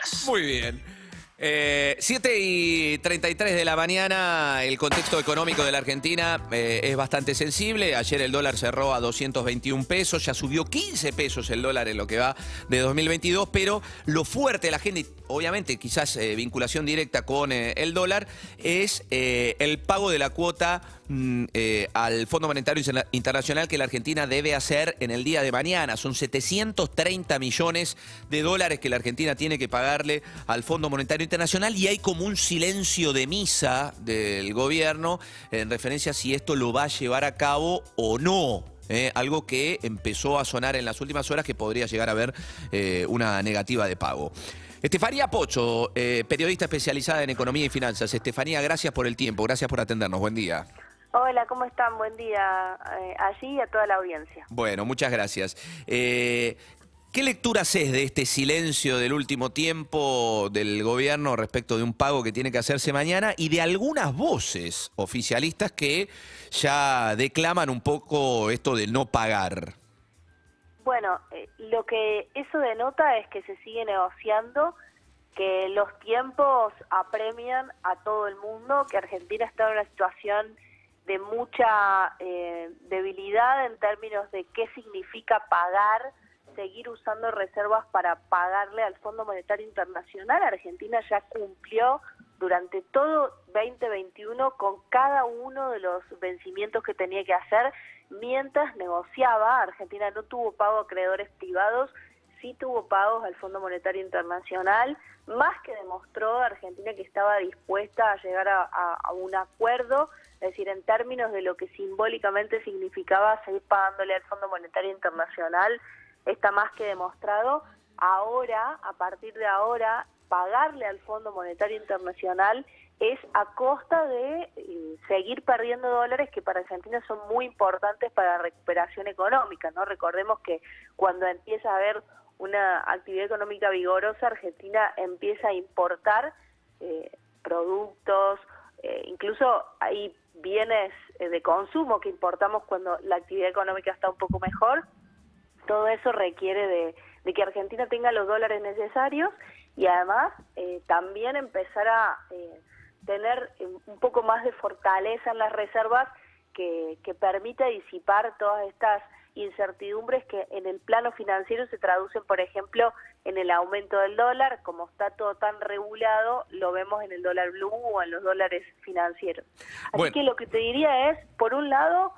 días. Muy bien. 7:33 de la mañana, el contexto económico de la Argentina es bastante sensible. Ayer el dólar cerró a 221 pesos, ya subió 15 pesos el dólar en lo que va de 2022, pero lo fuerte de la agenda, y obviamente quizás vinculación directa con el dólar, es el pago de la cuota al Fondo Monetario Internacional que la Argentina debe hacer en el día de mañana. Son 730 millones de dólares que la Argentina tiene que pagarle al Fondo Monetario Internacional, y hay como un silencio de misa del gobierno en referencia a si esto lo va a llevar a cabo o no. Algo que empezó a sonar en las últimas horas, que podría llegar a haber una negativa de pago. Estefanía Pocho, periodista especializada en economía y finanzas. Estefanía, gracias por el tiempo, gracias por atendernos. Buen día. Hola, ¿cómo están? Buen día allí y a toda la audiencia. Bueno, muchas gracias. ¿Qué lectura haces de este silencio del último tiempo del gobierno respecto de un pago que tiene que hacerse mañana y de algunas voces oficialistas que ya declaman un poco esto de no pagar? Bueno, lo que eso denota es que se sigue negociando, que los tiempos apremian a todo el mundo, que Argentina está en una situación de mucha debilidad en términos de qué significa pagar, seguir usando reservas para pagarle al Fondo Monetario Internacional. Argentina ya cumplió durante todo 2021 con cada uno de los vencimientos que tenía que hacer mientras negociaba. Argentina no tuvo pago a acreedores privados, sí tuvo pagos al Fondo Monetario Internacional, más que demostró Argentina que estaba dispuesta a llegar a un acuerdo, es decir, en términos de lo que simbólicamente significaba seguir pagándole al Fondo Monetario Internacional, está más que demostrado. Ahora, a partir de ahora, pagarle al Fondo Monetario Internacional es a costa de seguir perdiendo dólares que para Argentina son muy importantes para la recuperación económica, ¿no? Recordemos que cuando empieza a haber una actividad económica vigorosa, Argentina empieza a importar productos, incluso hay bienes de consumo que importamos cuando la actividad económica está un poco mejor. Todo eso requiere de que Argentina tenga los dólares necesarios y además también empezar a tener un poco más de fortaleza en las reservas que permita disipar todas estas incertidumbres que en el plano financiero se traducen, por ejemplo, en el aumento del dólar. Como está todo tan regulado, lo vemos en el dólar blue o en los dólares financieros. Así que lo que te diría es, por un lado,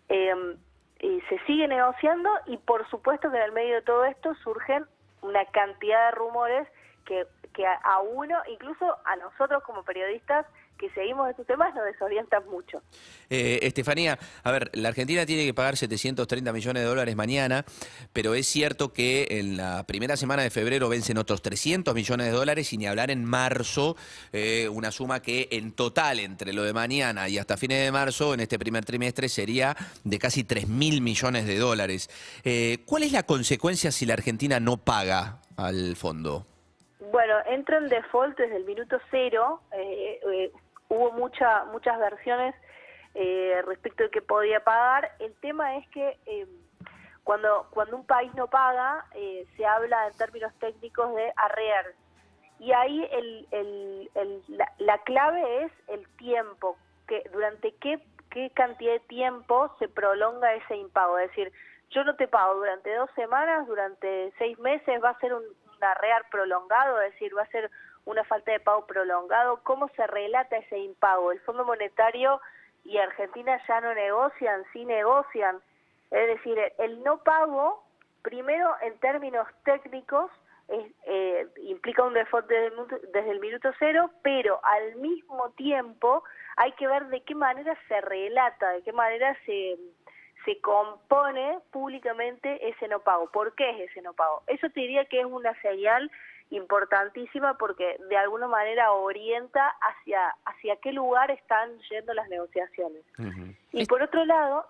se sigue negociando y por supuesto que en el medio de todo esto surgen una cantidad de rumores que a uno, incluso a nosotros como periodistas que seguimos estos temas, nos desorientan mucho. Estefanía, a ver, la Argentina tiene que pagar 730 millones de dólares mañana, pero es cierto que en la primera semana de febrero vencen otros 300 millones de dólares y ni hablar en marzo, una suma que en total entre lo de mañana y hasta fines de marzo, en este primer trimestre, sería de casi 3.000 millones de dólares. ¿Cuál es la consecuencia si la Argentina no paga al fondo? Bueno, entra en default desde el minuto cero. Hubo muchas versiones respecto de que podía pagar. El tema es que cuando un país no paga, se habla en términos técnicos de arrears. Y ahí la clave es el tiempo, que durante qué cantidad de tiempo se prolonga ese impago. Es decir, yo no te pago durante 2 semanas, durante 6 meses, va a ser un arrear prolongado, es decir, va a ser una falta de pago prolongado. ¿Cómo se relata ese impago? El Fondo Monetario y Argentina ya no negocian, sí negocian. Es decir, el no pago, primero en términos técnicos, implica un default desde el minuto cero, pero al mismo tiempo hay que ver de qué manera se relata, de qué manera se compone públicamente ese no pago. ¿Por qué es ese no pago? Eso te diría que es una señal importantísima porque de alguna manera orienta hacia qué lugar están yendo las negociaciones. Y por otro lado,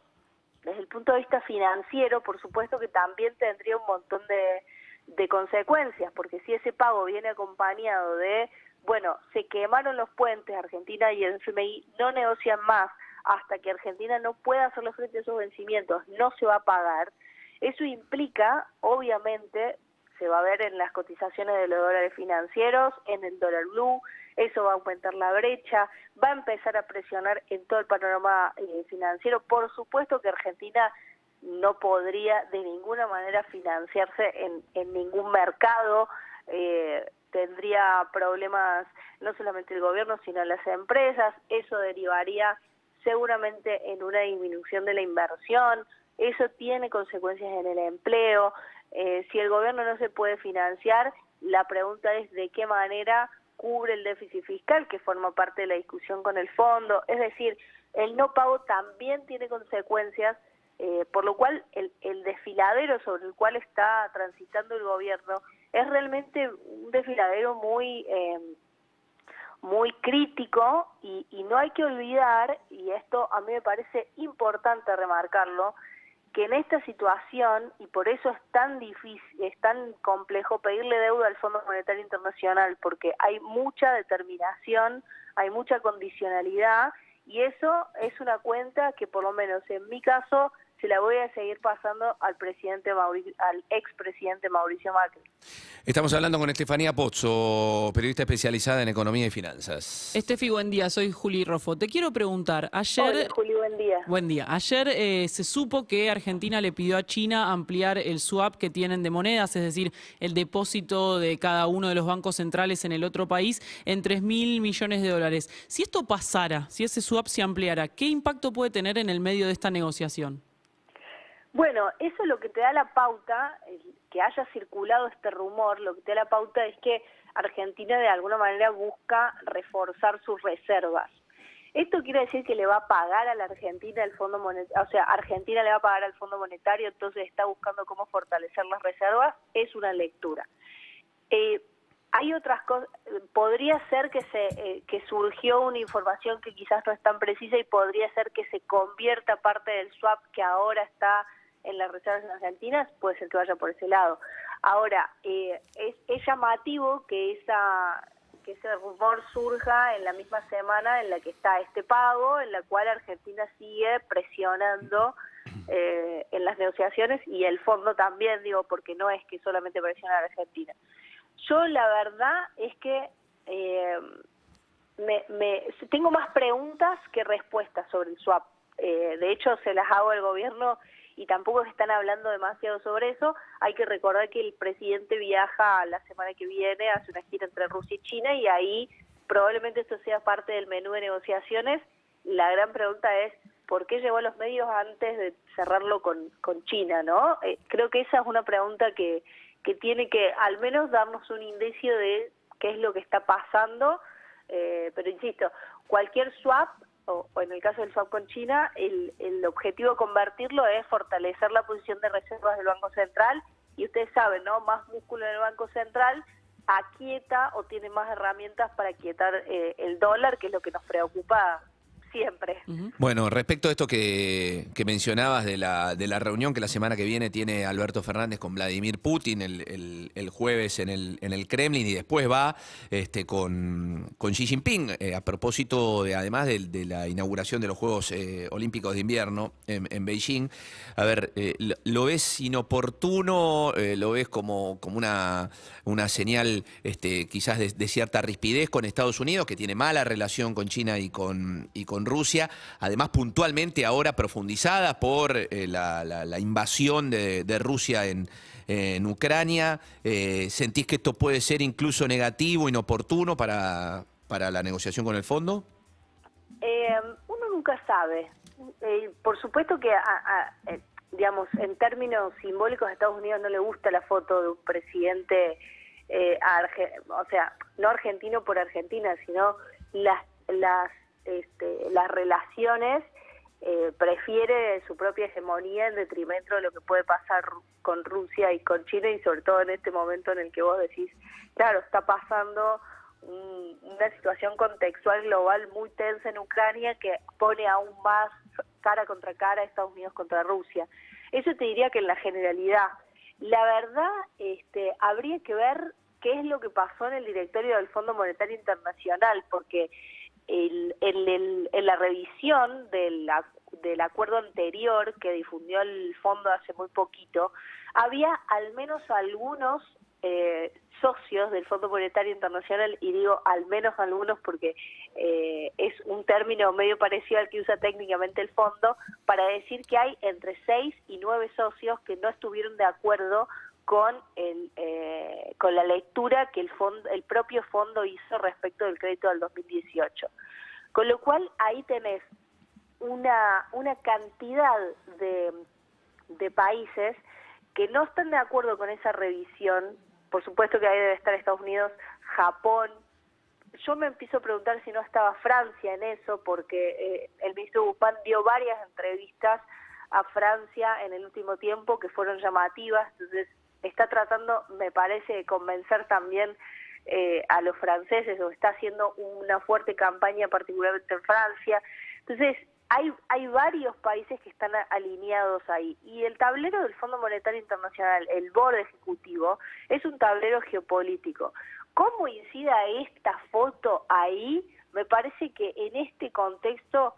desde el punto de vista financiero, por supuesto que también tendría un montón de consecuencias, porque si ese pago viene acompañado de, bueno, se quemaron los puentes, Argentina y el FMI no negocian más, hasta que Argentina no pueda hacerle frente a esos vencimientos, no se va a pagar. Eso implica, obviamente, se va a ver en las cotizaciones de los dólares financieros, en el dólar blue. Eso va a aumentar la brecha, va a empezar a presionar en todo el panorama financiero. Por supuesto que Argentina no podría de ninguna manera financiarse en ningún mercado, tendría problemas no solamente el gobierno, sino las empresas. Eso derivaría seguramente en una disminución de la inversión, eso tiene consecuencias en el empleo. Si el gobierno no se puede financiar, la pregunta es de qué manera cubre el déficit fiscal, que forma parte de la discusión con el fondo. Es decir, el no pago también tiene consecuencias, por lo cual el desfiladero sobre el cual está transitando el gobierno es realmente un desfiladero muy crítico, y no hay que olvidar, y esto a mí me parece importante remarcarlo, que en esta situación, y por eso es tan difícil, es tan complejo pedirle deuda al Fondo Monetario Internacional, porque hay mucha determinación, hay mucha condicionalidad, y eso es una cuenta que por lo menos en mi caso se la voy a seguir pasando al expresidente Mauricio Macri. Estamos hablando con Estefanía Pozzo, periodista especializada en economía y finanzas. Estefi, buen día, soy Juli Rofo. Te quiero preguntar, ayer... Hola, Juli, buen día. Buen día. Ayer se supo que Argentina le pidió a China ampliar el swap que tienen de monedas, es decir, el depósito de cada uno de los bancos centrales en el otro país, en 3.000 millones de dólares. Si esto pasara, si ese swap se ampliara, ¿qué impacto puede tener en el medio de esta negociación? Bueno, eso es lo que te da la pauta, que haya circulado este rumor, lo que te da la pauta es que Argentina de alguna manera busca reforzar sus reservas. Esto quiere decir que le va a pagar a la Argentina el Fondo Monetario, o sea, Argentina le va a pagar al Fondo Monetario, entonces está buscando cómo fortalecer las reservas, es una lectura. Hay otras cosas, podría ser que surgió una información que quizás no es tan precisa y podría ser que se convierta parte del swap que ahora está en las reservas argentinas, puede ser que vaya por ese lado. Ahora, es llamativo que ese rumor surja en la misma semana en la que está este pago, en la cual Argentina sigue presionando en las negociaciones, y el fondo también, digo, porque no es que solamente presiona a la Argentina. Yo la verdad es que tengo más preguntas que respuestas sobre el swap. De hecho, se las hago al gobierno y tampoco están hablando demasiado sobre eso. Hay que recordar que el presidente viaja la semana que viene, hace una gira entre Rusia y China, y ahí probablemente esto sea parte del menú de negociaciones. La gran pregunta es, ¿por qué llegó a los medios antes de cerrarlo con China, no? Creo que esa es una pregunta que tiene que al menos darnos un indicio de qué es lo que está pasando, pero insisto, cualquier swap, o en el caso del swap con China, el objetivo de convertirlo es fortalecer la posición de reservas del Banco Central, y ustedes saben, ¿no? Más músculo en el Banco Central aquieta o tiene más herramientas para aquietar el dólar, que es lo que nos preocupa siempre. Bueno, respecto a esto que mencionabas de la reunión que la semana que viene tiene Alberto Fernández con Vladimir Putin el jueves en el Kremlin, y después va con Xi Jinping, a propósito además de la inauguración de los Juegos Olímpicos de Invierno en Beijing. A ver, ¿lo ves inoportuno? ¿Lo ves como una señal quizás de cierta rispidez con Estados Unidos, que tiene mala relación con China y con Rusia, además puntualmente ahora profundizada por la invasión de Rusia en Ucrania? ¿Sentís que esto puede ser incluso negativo, inoportuno para la negociación con el fondo? Uno nunca sabe. Por supuesto que, digamos, en términos simbólicos a Estados Unidos no le gusta la foto de un presidente, o sea, no argentino por Argentina, sino las relaciones, prefiere su propia hegemonía en detrimento de lo que puede pasar con Rusia y con China, y sobre todo en este momento en el que vos decís, claro, está pasando una situación contextual global muy tensa en Ucrania, que pone aún más cara contra cara a Estados Unidos contra Rusia. Eso te diría que en la generalidad. La verdad, habría que ver qué es lo que pasó en el directorio del Fondo Monetario Internacional, porque en la revisión del acuerdo anterior que difundió el fondo hace muy poquito, había al menos algunos socios del Fondo Monetario Internacional, y digo al menos algunos porque es un término medio parecido al que usa técnicamente el fondo, para decir que hay entre 6 y 9 socios que no estuvieron de acuerdo con la lectura que el propio fondo hizo respecto del crédito del 2018. Con lo cual ahí tenés una cantidad de países que no están de acuerdo con esa revisión. Por supuesto que ahí debe estar Estados Unidos, Japón. Yo me empiezo a preguntar si no estaba Francia en eso, porque el ministro Guzmán dio varias entrevistas a Francia en el último tiempo que fueron llamativas. Entonces está tratando, me parece, de convencer también a los franceses, o está haciendo una fuerte campaña particularmente en Francia. Entonces hay varios países que están alineados ahí, y el tablero del Fondo Monetario Internacional, el board ejecutivo, es un tablero geopolítico. ¿Cómo incida esta foto ahí? Me parece que en este contexto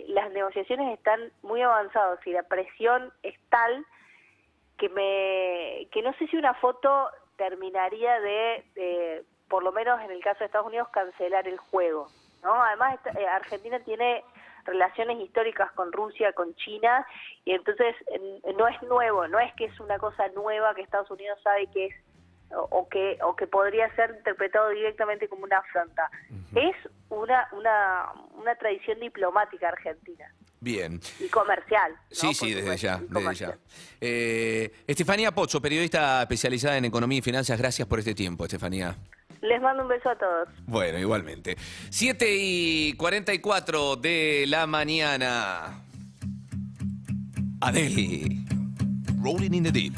las negociaciones están muy avanzadas y la presión es tal que no sé si una foto terminaría de, por lo menos en el caso de Estados Unidos, cancelar el juego, ¿no? Además, Argentina tiene relaciones históricas con Rusia, con China, y entonces no es nuevo, no es que es una cosa nueva que Estados Unidos sabe que es o que podría ser interpretado directamente como una afrenta. Es una tradición diplomática argentina. Bien. Y comercial, ¿no? Sí, desde ya. Estefanía Pozzo, periodista especializada en economía y finanzas, gracias por este tiempo, Estefanía. Les mando un beso a todos. Bueno, igualmente. 7:44 de la mañana. Adele. Rolling in the Deep.